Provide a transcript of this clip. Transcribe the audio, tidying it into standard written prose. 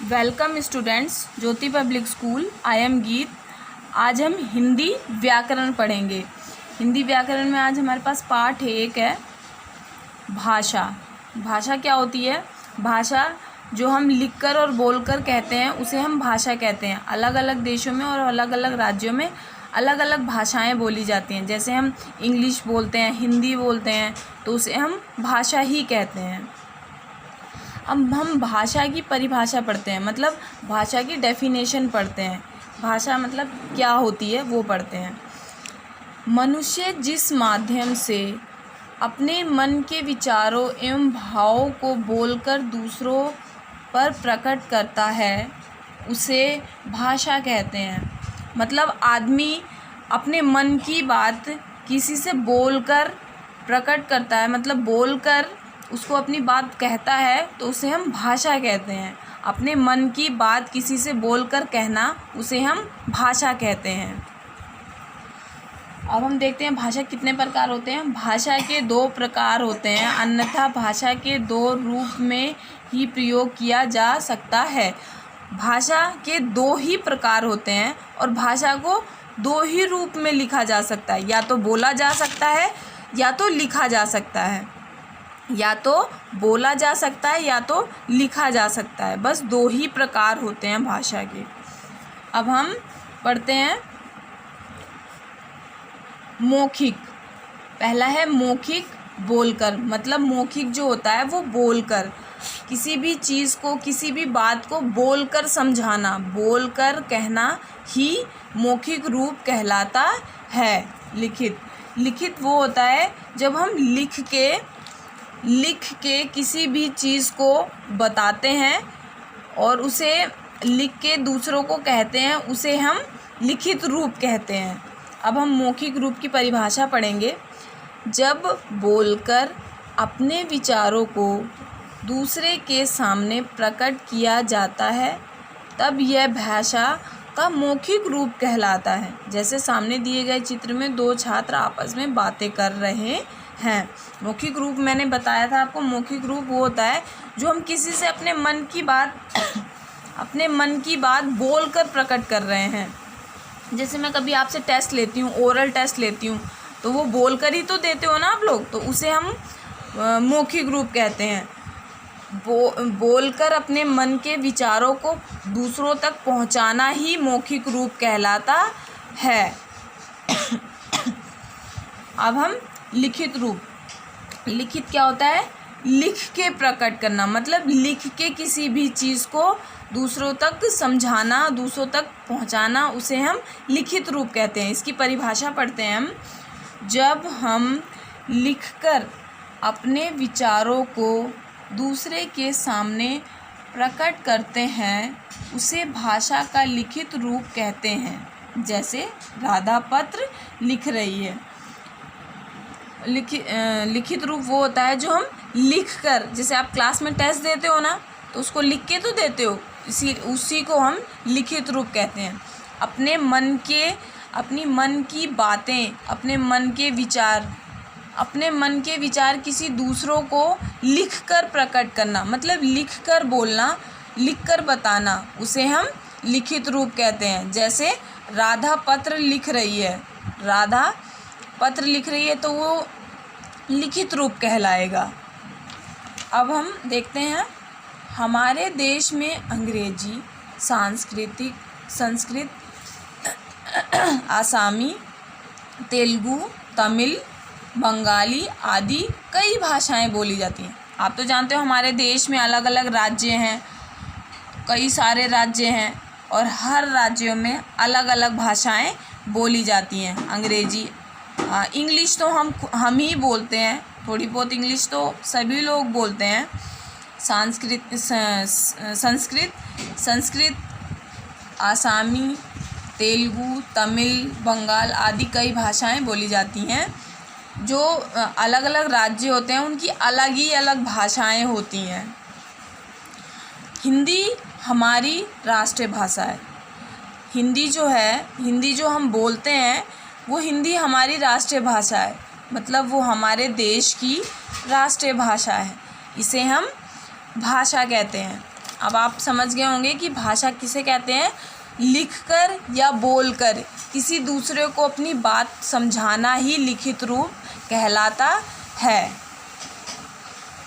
Welcome students, Jyoti public school. I am गीत। आज हम हिंदी व्याकरण पढ़ेंगे। हिंदी व्याकरण में आज हमारे पास पाठ एक है भाषा। भाषा क्या होती है? भाषा जो हम लिखकर और बोलकर कहते हैं उसे हम भाषा कहते हैं। अलग अलग देशों में और अलग अलग राज्यों में अलग अलग भाषाएं बोली जाती हैं। जैसे हम इंग्लिश बोलते हैं, हिंदी बोलते हैं, तो उसे हम भाषा ही कहते हैं। अब हम भाषा की परिभाषा पढ़ते हैं, मतलब भाषा की डेफिनेशन पढ़ते हैं। भाषा मतलब क्या होती है वो पढ़ते हैं। मनुष्य जिस माध्यम से अपने मन के विचारों एवं भावों को बोलकर दूसरों पर प्रकट करता है उसे भाषा कहते हैं। मतलब आदमी अपने मन की बात किसी से बोलकर प्रकट करता है, मतलब बोलकर उसको अपनी बात कहता है तो उसे हम भाषा कहते हैं। अपने मन की बात किसी से बोलकर कहना उसे हम भाषा कहते हैं। अब हम देखते हैं भाषा कितने प्रकार होते हैं। भाषा के दो प्रकार होते हैं, अन्यथा भाषा के दो रूप में ही प्रयोग किया जा सकता है। भाषा के दो ही प्रकार होते हैं और भाषा को दो ही रूप में लिखा जा सकता है, या तो बोला जा सकता है या तो लिखा जा सकता है। या तो बोला जा सकता है या तो लिखा जा सकता है। बस दो ही प्रकार होते हैं भाषा के। अब हम पढ़ते हैं मौखिक। पहला है मौखिक, बोलकर। मतलब मौखिक जो होता है वो बोलकर किसी भी चीज़ को, किसी भी बात को बोलकर समझाना, बोलकर कहना ही मौखिक रूप कहलाता है। लिखित वो होता है जब हम लिख के किसी भी चीज़ को बताते हैं और उसे लिख के दूसरों को कहते हैं, उसे हम लिखित रूप कहते हैं। अब हम मौखिक रूप की परिभाषा पढ़ेंगे। जब बोलकर अपने विचारों को दूसरे के सामने प्रकट किया जाता है तब यह भाषा का मौखिक रूप कहलाता है। जैसे सामने दिए गए चित्र में दो छात्र आपस में बातें कर रहे हैं। मौखिक रूप मैंने बताया था आपको। मौखिक रूप वो होता है जो हम किसी से अपने मन की बात बोलकर प्रकट कर रहे हैं। जैसे मैं कभी आपसे टेस्ट लेती हूँ, ओरल टेस्ट लेती हूँ, तो वो बोलकर ही तो देते हो ना आप लोग, तो उसे हम मौखिक रूप कहते हैं। बोलकर अपने मन के विचारों को दूसरों तक पहुँचाना ही मौखिक रूप कहलाता है। अब हम लिखित रूप। लिखित क्या होता है? लिख के प्रकट करना, मतलब लिख के किसी भी चीज़ को दूसरों तक समझाना, दूसरों तक पहुंचाना, उसे हम लिखित रूप कहते हैं। इसकी परिभाषा पढ़ते हैं हम। जब हम लिखकर अपने विचारों को दूसरे के सामने प्रकट करते हैं उसे भाषा का लिखित रूप कहते हैं। जैसे राधा पत्र लिख रही है। लिखित रूप वो होता है जो हम लिखकर, जैसे आप क्लास में टेस्ट देते हो ना, तो उसको लिख के तो देते हो, उसी को हम लिखित रूप कहते हैं। अपनी मन की बातें, अपने मन के विचार किसी दूसरों को लिखकर प्रकट करना, मतलब लिखकर बोलना, लिखकर बताना, उसे हम लिखित रूप कहते हैं। जैसे राधा पत्र लिख रही है, राधा पत्र लिख रही है तो वो लिखित रूप कहलाएगा। अब हम देखते हैं हमारे देश में अंग्रेजी, संस्कृत, आसामी, तेलुगु, तमिल, बंगाली आदि कई भाषाएं बोली जाती हैं। आप तो जानते हो हमारे देश में अलग अलग राज्य हैं, कई सारे राज्य हैं और हर राज्यों में अलग अलग भाषाएं बोली जाती हैं। अंग्रेजी, इंग्लिश तो हम ही बोलते हैं, थोड़ी बहुत इंग्लिश तो सभी लोग बोलते हैं। संस्कृत, आसामी, तेलुगु, तमिल, बंगाल आदि कई भाषाएं बोली जाती हैं। जो अलग अलग राज्य होते हैं उनकी अलग ही अलग भाषाएं होती हैं। हिंदी हमारी राष्ट्रीय भाषा है। हिंदी जो हम बोलते हैं वो हिंदी हमारी राष्ट्रीय भाषा है, मतलब वो हमारे देश की राष्ट्रीय भाषा है। इसे हम भाषा कहते हैं। अब आप समझ गए होंगे कि भाषा किसे कहते हैं। लिखकर या बोलकर किसी दूसरे को अपनी बात समझाना ही लिखित रूप कहलाता है।